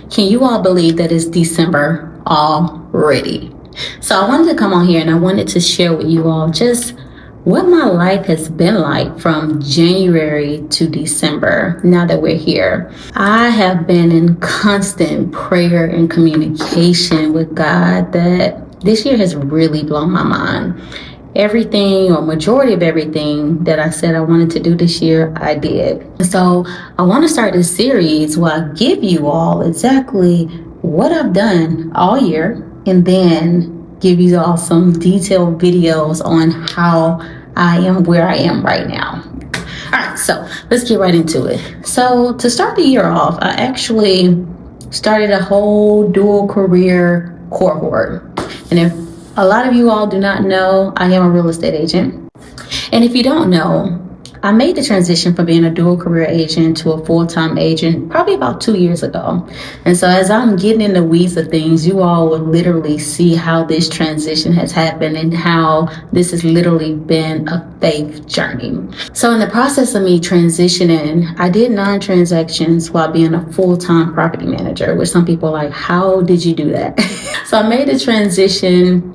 Can you all believe that it's December already? So I wanted to come on here and I wanted to share with you all just what my life has been like from January to December now that we're here. I have been in constant prayer and communication with God that this year has really blown my mind. Everything or majority of everything that I said I wanted to do this year, I did. So I want to start this series where I give you all exactly what I've done all year and then give you all some detailed videos on how I am where I am right now. All right, so let's get right into it. So to start the year off, I actually started a whole dual career cohort. And if a lot of you all do not know, I am a real estate agent. And if you don't know, I made the transition from being a dual career agent to a full-time agent probably about 2 years ago. And so as I'm getting in the weeds of things, you all will literally see how this transition has happened and how this has literally been a faith journey. So in the process of me transitioning, I did 9 transactions while being a full-time property manager, which some people are like, how did you do that? So I made the transition,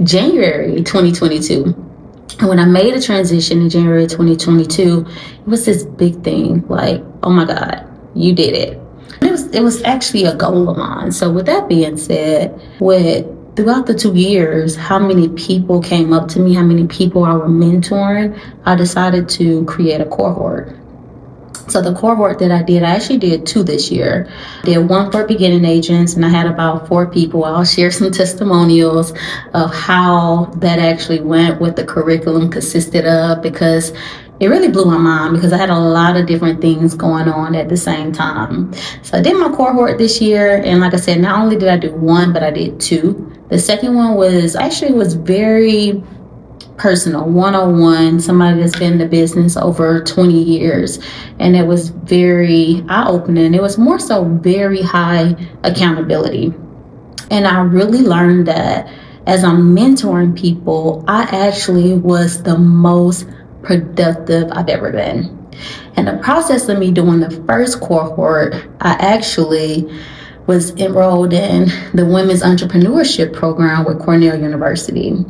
January 2022. And when I made a transition in January 2022, it was this big thing, like, oh my God, you did it. It was actually a goal of mine. So with that being said, throughout the 2 years, how many people came up to me, how many people I were mentoring, I decided to create a cohort. So the cohort that I actually did 2 this year. I did 1 for beginning agents, and I had about 4 people. I'll share some testimonials of how that actually went, what the curriculum consisted of, because it really blew my mind because I had a lot of different things going on at the same time. So I did my cohort this year, and like I said, not only did I do 1, but I did 2. The second one was very personal, one-on-one, somebody that's been in the business over 20 years. And it was very eye-opening. It was more so very high accountability. And I really learned that as I'm mentoring people, I actually was the most productive I've ever been. In the process of me doing the first cohort, I actually was enrolled in the Women's Entrepreneurship Program with Cornell University.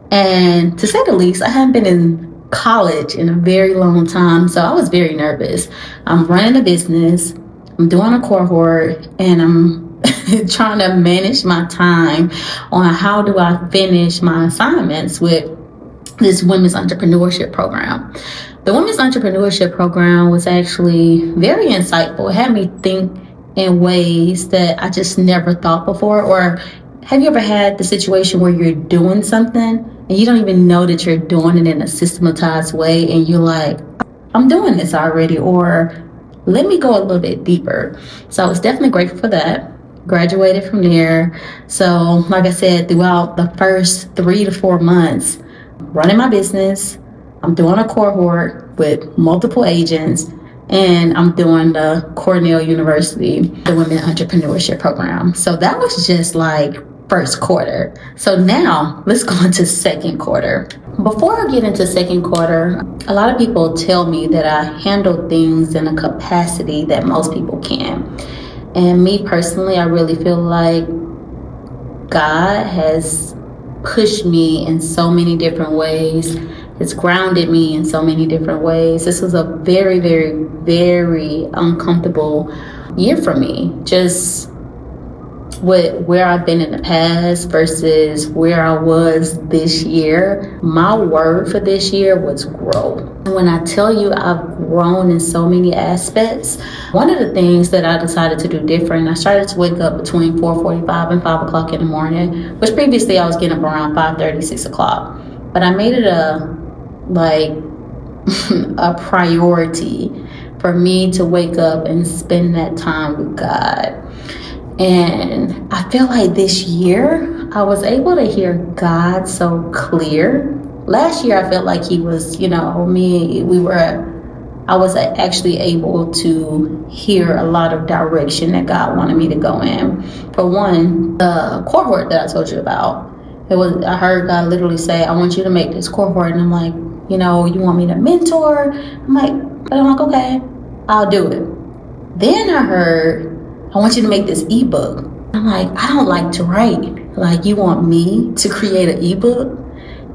And to say the least, I hadn't been in college in a very long time, so I was very nervous. I'm running a business, I'm doing a cohort, and I'm trying to manage my time on how do I finish my assignments with this Women's Entrepreneurship Program. The Women's Entrepreneurship Program was actually very insightful. It had me think in ways that I just never thought before. Or have you ever had the situation where you're doing something and you don't even know that you're doing it in a systematized way, and you're like, I'm doing this already, or let me go a little bit deeper. So I was definitely grateful for that. Graduated from there. So like I said, throughout the first 3 to 4 months, running my business, I'm doing a cohort with multiple agents, and I'm doing the Cornell University, the Women Entrepreneurship Program. So that was just like first quarter. So now let's go into second quarter. Before I get into second quarter, a lot of people tell me that I handle things in a capacity that most people can. And me personally, I really feel like God has pushed me in so many different ways. It's grounded me in so many different ways. This was a very, very, very uncomfortable year for me. Just with where I've been in the past versus where I was this year. My word for this year was grow. And when I tell you I've grown in so many aspects, one of the things that I decided to do different, I started to wake up between 4:45 and 5 o'clock in the morning, which previously I was getting up around 5:30, 6 o'clock. But I made it a priority for me to wake up and spend that time with God. And I feel like this year I was able to hear God so clear. Last year I felt like he was, I was actually able to hear a lot of direction that God wanted me to go in. For one, the cohort that I told you about, I heard God literally say, I want you to make this cohort. And I'm like, you want me to mentor? I'm like, okay, I'll do it. Then I heard, I want you to make this ebook. I'm like, I don't like to write. Like, you want me to create an ebook?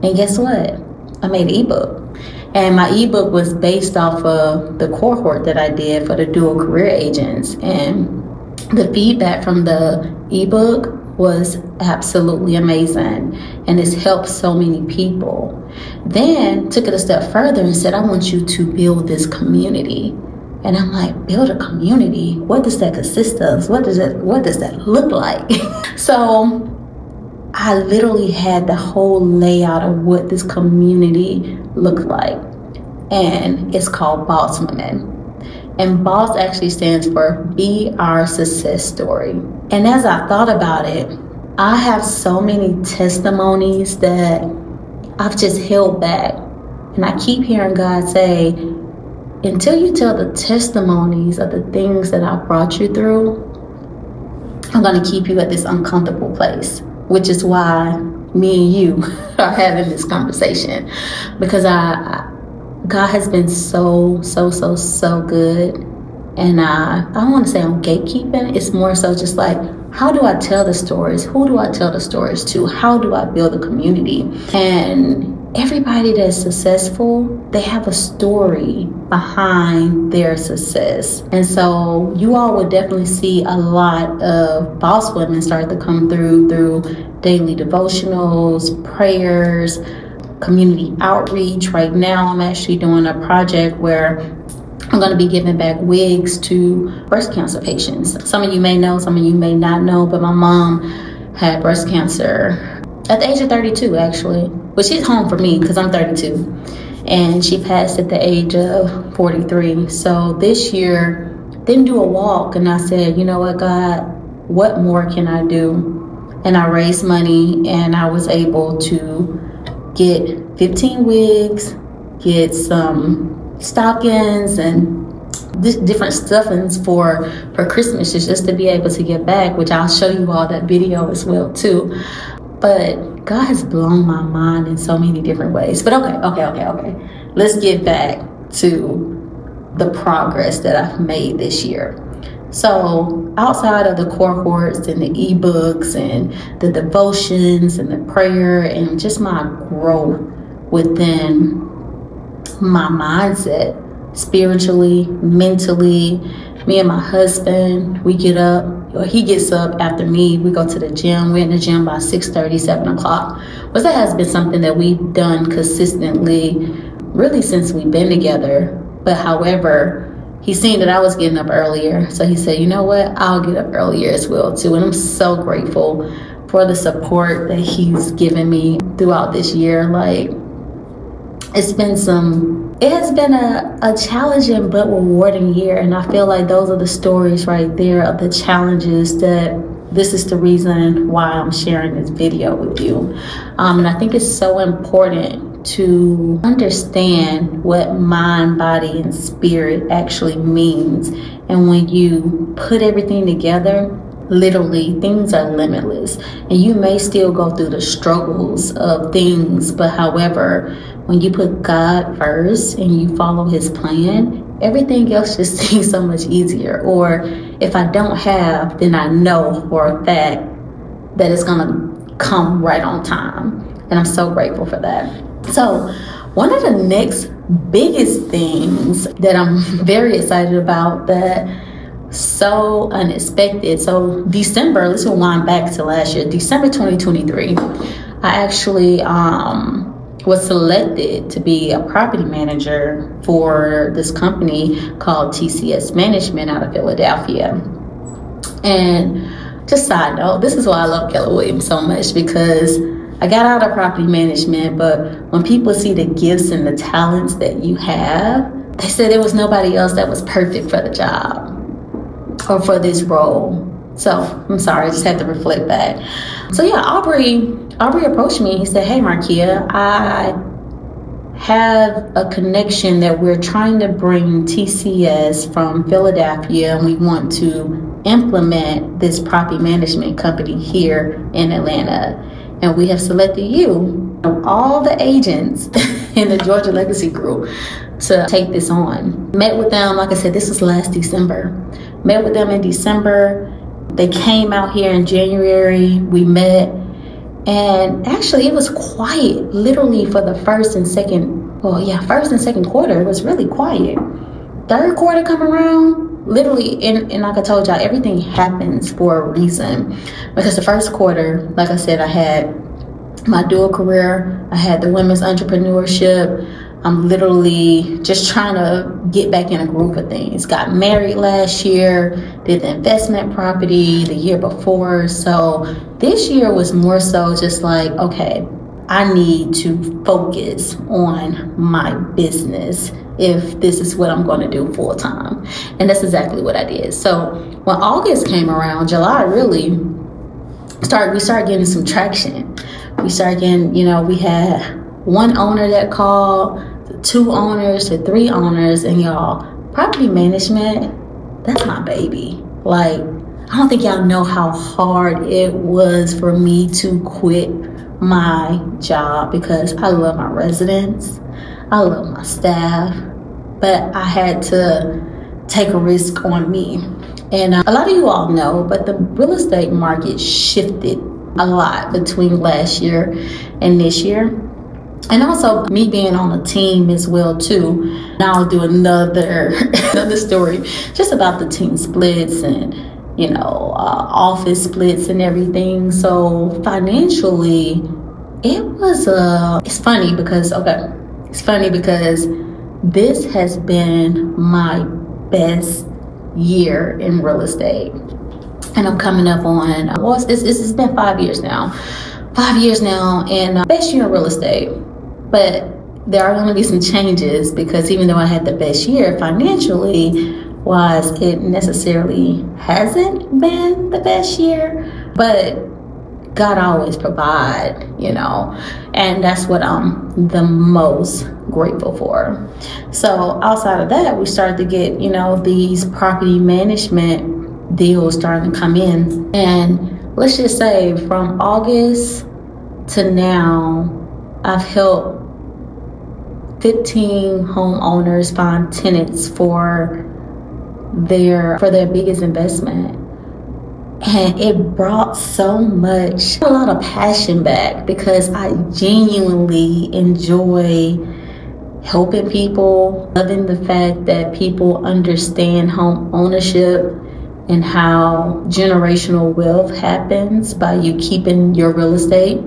And guess what? I made an ebook. And my ebook was based off of the cohort that I did for the dual career agents. And the feedback from the ebook was absolutely amazing. And it's helped so many people. Then took it a step further and said, I want you to build this community. And I'm like, build a community? What does that consist of? What does that look like? So I literally had the whole layout of what this community looked like. And it's called Boss Women. And BOSS actually stands for Be Our Success Story. And as I thought about it, I have so many testimonies that I've just held back. And I keep hearing God say, until you tell the testimonies of the things that I brought you through, I'm going to keep you at this uncomfortable place, which is why me and you are having this conversation. Because God has been so good. And I don't want to say I'm gatekeeping. It's more so just like, how do I tell the stories? Who do I tell the stories to? How do I build a community? And everybody that's successful, they have a story behind their success. And so you all would definitely see a lot of boss women start to come through daily devotionals, prayers, community outreach. Right now, I'm actually doing a project where I'm going to be giving back wigs to breast cancer patients. Some of you may know, some of you may not know, but my mom had breast cancer at the age of 32, actually. But she's home for me because I'm 32. And she passed at the age of 43. So this year, didn't do a walk. And I said, you know what, God, what more can I do? And I raised money and I was able to get 15 wigs, get some stockings and different stuffings for Christmas, just to be able to give back, which I'll show you all that video as well too. But God has blown my mind in so many different ways. But okay. Let's get back to the progress that I've made this year. So outside of the cohorts and the ebooks and the devotions and the prayer and just my growth within my mindset, spiritually, mentally, me and my husband, we get up, or he gets up after me, we go to the gym. We're in the gym by 6:30, 7 o'clock. But that has been something that we've done consistently really since we've been together. But however, he's seen that I was getting up earlier. So he said, you know what, I'll get up earlier as well too. And I'm so grateful for the support that he's given me throughout this year. Like, it has been a challenging but rewarding year. And I feel like those are the stories right there of the challenges that this is the reason why I'm sharing this video with you. And I think it's so important to understand what mind, body, and spirit actually means. And when you put everything together, literally things are limitless. And you may still go through the struggles of things, but however, when you put God first and you follow his plan, everything else just seems so much easier. Or if I don't have, then I know for a fact that it's gonna come right on time. And I'm so grateful for that. So one of the next biggest things that I'm very excited about that so unexpected. So December, let's rewind back to last year, December 2023, I actually was selected to be a property manager for this company called TCS Management out of Philadelphia. And just side note, this is why I love Keller Williams so much, because I got out of property management, but when people see the gifts and the talents that you have, they said there was nobody else that was perfect for the job or for this role. So I'm sorry, I just had to reflect back. So yeah, Aubrey approached me and he said, hey Marquia, I have a connection that we're trying to bring TCS from Philadelphia, and we want to implement this property management company here in Atlanta. And we have selected you, of all the agents in the Georgia Legacy Group, to take this on. Met with them, like I said, this was last December. met with them in December. They came out here in January. We met. And actually, it was quiet, literally for the first and second quarter. It was really quiet. Third quarter come around, literally, and like I told y'all, everything happens for a reason. Because the first quarter, like I said, I had my dual career. I had the women's entrepreneurship. I'm literally just trying to get back in a groove of things. Got married last year, did the investment property the year before. So this year was more so just like, okay, I need to focus on my business if this is what I'm going to do full time. And that's exactly what I did. So when August came around, July really we started getting some traction. We started getting, we had one owner that called, 2 owners to 3 owners, and y'all, property management, that's my baby. Like, I don't think y'all know how hard it was for me to quit my job because I love my residents, I love my staff, but I had to take a risk on me. And a lot of you all know, but the real estate market shifted a lot between last year and this year. And also me being on a team as well too. Now I'll do another story just about the team splits and office splits and everything. So financially, it's funny because this has been my best year in real estate. And I'm coming up on, it's been 5 years now. 5 years now, and best year in real estate. But there are going to be some changes because even though I had the best year financially wise, it necessarily hasn't been the best year. But God always provide, and that's what I'm the most grateful for. So outside of that, we started to get, these property management deals starting to come in. And let's just say from August to now, I've helped 15 homeowners find tenants for their biggest investment. And it brought a lot of passion back because I genuinely enjoy helping people, loving the fact that people understand home ownership and how generational wealth happens by you keeping your real estate.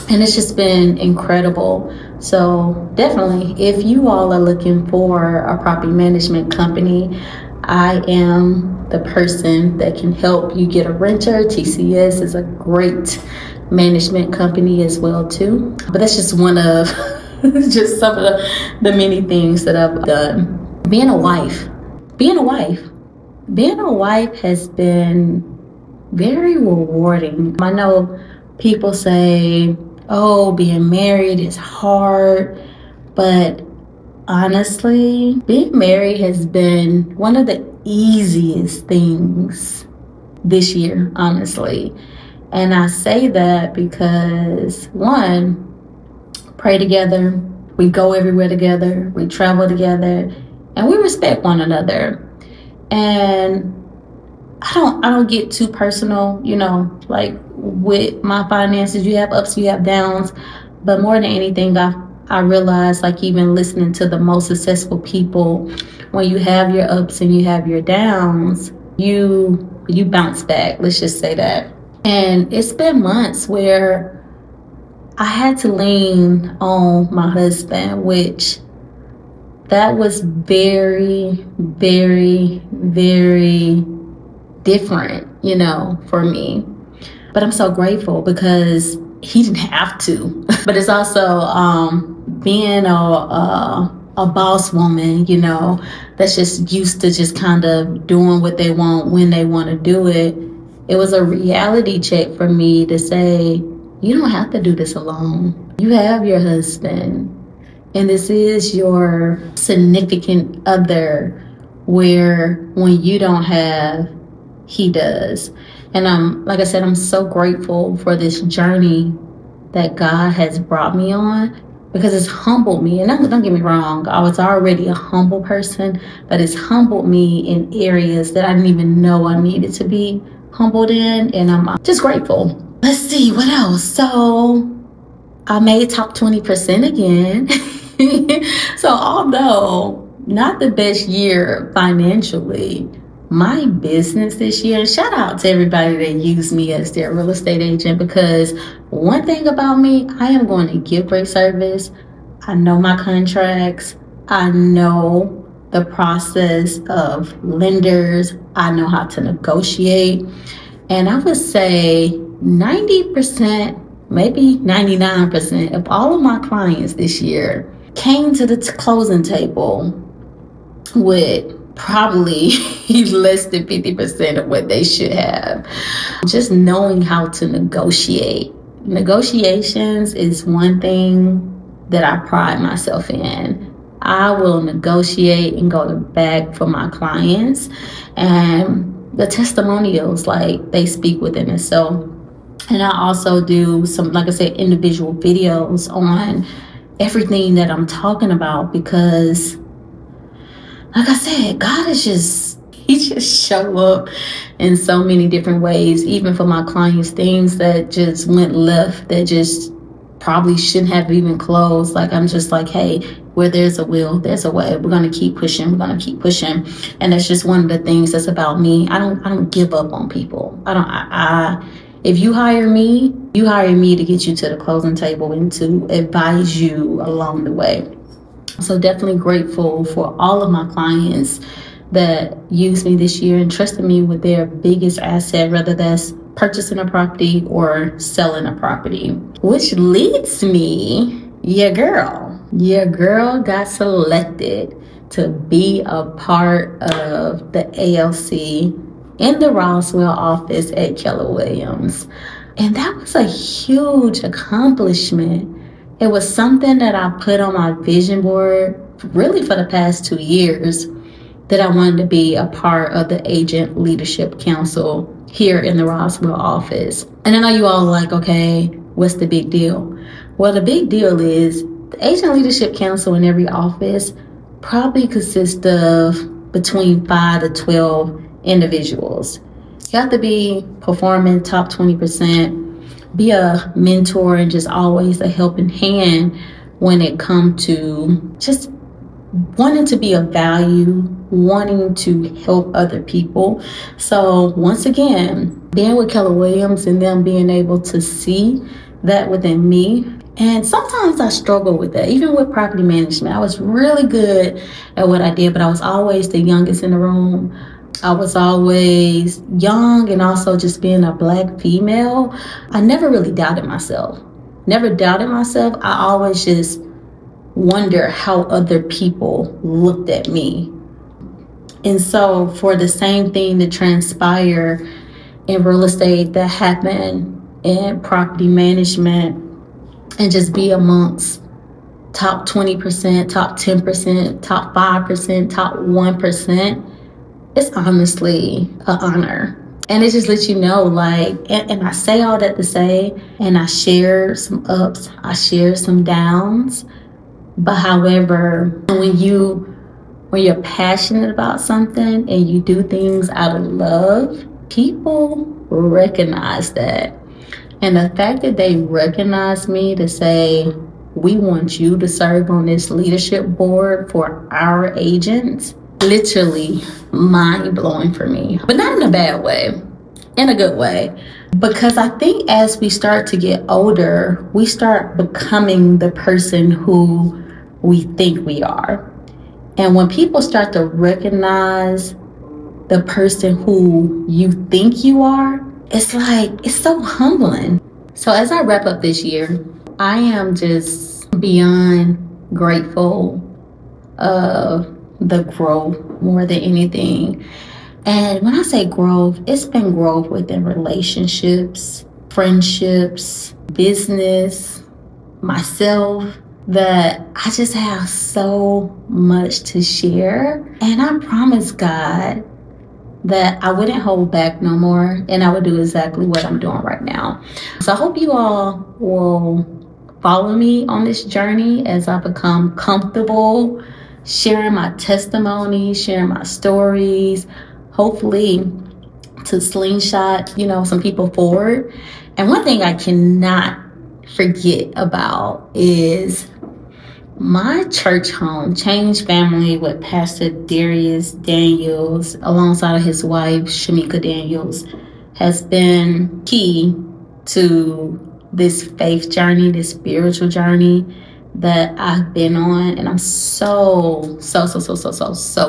And it's just been incredible. So definitely, if you all are looking for a property management company, I am the person that can help you get a renter. TCS is a great management company as well too. But that's just one of just some of the many things that I've done. Being a wife has been very rewarding. I know people say, oh, being married is hard, but honestly, being married has been one of the easiest things this year, honestly. And I say that because, one, pray together, we go everywhere together, we travel together, and we respect one another. And I don't get too personal, like with my finances. You have ups, you have downs, but more than anything, I realize, like, even listening to the most successful people, when you have your ups and you have your downs, you bounce back. Let's just say that. And it's been months where I had to lean on my husband, which that was very, very, very different, for me. But I'm so grateful because he didn't have to. But it's also being a boss woman, that's just used to just kind of doing what they want when they want to do it. It was a reality check for me to say, you don't have to do this alone. You have your husband, and this is your significant other, where when you don't have, he does. And like I said, I'm so grateful for this journey that God has brought me on. because it's humbled me. And don't get me wrong, I was already a humble person, but it's humbled me in areas that I didn't even know I needed to be humbled in, and I'm just grateful. Let's see, what else? So I made top 20% again. So although not the best year financially, my business this year, and shout out to everybody that used me as their real estate agent, because one thing about me, I am going to give great service. I know my contracts. I know the process of lenders. I know how to negotiate. And I would say 90%, maybe 99% of all of my clients this year came to the closing table with probably less than 50% of what they should have. Just knowing how to negotiate. Negotiations is one thing that I pride myself in. I will negotiate and go to bat for my clients, and the testimonials, like, they speak within itself. And I also do some, like I said, individual videos on everything that I'm talking about, because like I said, God is he just show up in so many different ways, even for my clients, things that just went left, that just probably shouldn't have even closed. Like, I'm just like, hey, where there's a will, there's a way. We're going to keep pushing. We're going to keep pushing. And that's just one of the things that's about me. I don't give up on people. If you hire me to get you to the closing table and to advise you along the way. So definitely grateful for all of my clients that used me this year and trusted me with their biggest asset, whether that's purchasing a property or selling a property. Which leads me, your girl got selected to be a part of the ALC in the Roswell office at Keller Williams. And that was a huge accomplishment. It was something that I put on my vision board really for the past 2 years, that I wanted to be a part of the Agent Leadership Council here in the Roswell office. And I know you all are like, okay, what's the big deal? Well, the big deal is the Agent Leadership Council in every office probably consists of between 5 to 12 individuals. You have to be performing top 20%, be a mentor, and just always a helping hand when it comes to just wanting to be of value, wanting to help other people. So once again, being with Keller Williams and them being able to see that within me. And sometimes I struggle with that, even with property management. I was really good at what I did, but I was always the youngest in the room. I was always young, and also just being a Black female, I never really doubted myself. I always just wonder how other people looked at me. And so for the same thing to transpire in real estate that happened in property management, and just be amongst top 20%, top 10%, top 5%, top 1%, it's honestly an honor. And it just lets you know, like, and I say all that to say, and I share some ups, I share some downs. But however, when you're passionate about something and you do things out of love, people recognize that. And the fact that they recognize me to say, we want you to serve on this leadership board for our agents, literally mind-blowing for me. But not in a bad way, in a good way. Because I think as we start to get older, we start becoming the person who we think we are. And when people start to recognize the person who you think you are, it's like, it's so humbling. So as I wrap up this year, I am just beyond grateful of the growth more than anything. And when I say growth, it's been growth within relationships, friendships, business, myself, that I just have so much to share. And I promise God that I wouldn't hold back no more, and I would do exactly what I'm doing right now. So I hope you all will follow me on this journey as I become comfortable sharing my testimony, sharing my stories, hopefully to slingshot, some people forward. And one thing I cannot forget about is my church home, Change Family, with Pastor Darius Daniels, alongside of his wife, Shamika Daniels, has been key to this faith journey, this spiritual journey that I've been on. And I'm so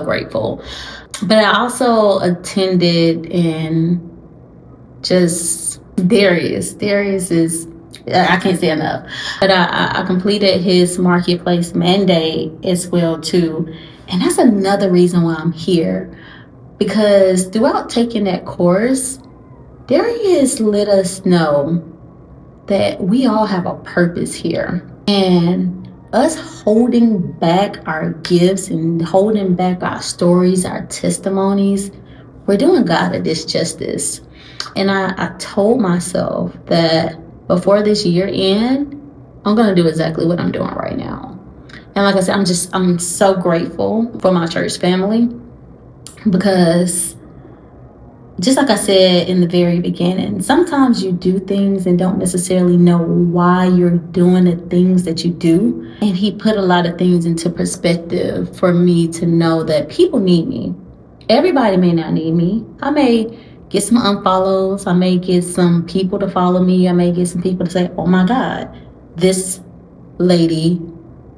grateful. But I also attended and just Darius is, I can't say enough. But I completed his marketplace mandate as well too. And that's another reason why I'm here. Because throughout taking that course, Darius let us know that we all have a purpose here. And us holding back our gifts and holding back our stories, our testimonies, we're doing God a disjustice. And I told myself that before this year end, I'm going to do exactly what I'm doing right now. And like I said, I'm so grateful for my church family, because just like I said in the very beginning, sometimes you do things and don't necessarily know why you're doing the things that you do. And he put a lot of things into perspective for me to know that people need me. Everybody may not need me. I may get some unfollows. I may get some people to follow me. I may get some people to say, oh my God, this lady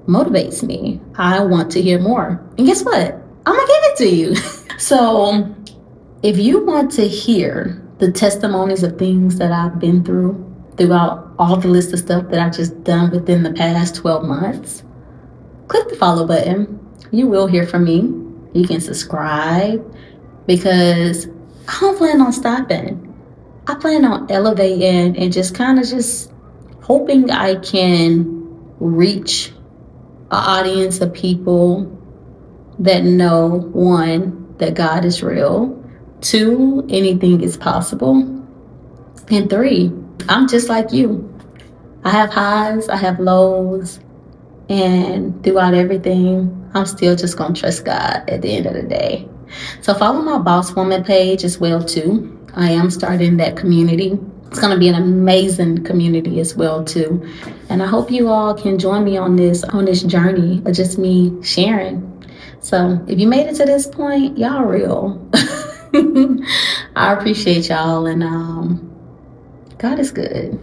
motivates me. I want to hear more. And guess what? I'm going to give it to you. So if you want to hear the testimonies of things that I've been through throughout all the list of stuff that I've just done within the past 12 months, click the follow button. You will hear from me. You can subscribe, because I don't plan on stopping. I plan on elevating and just kind of just hoping I can reach an audience of people that know, one, that God is real, two, anything is possible, and three, I'm just like you. I have highs, I have lows, and throughout everything, I'm still just gonna trust God at the end of the day. So follow my Boss Woman page as well too. I am starting that community. It's gonna be an amazing community as well too. And I hope you all can join me on this journey of just me sharing. So if you made it to this point, y'all real. I appreciate y'all, and God is good.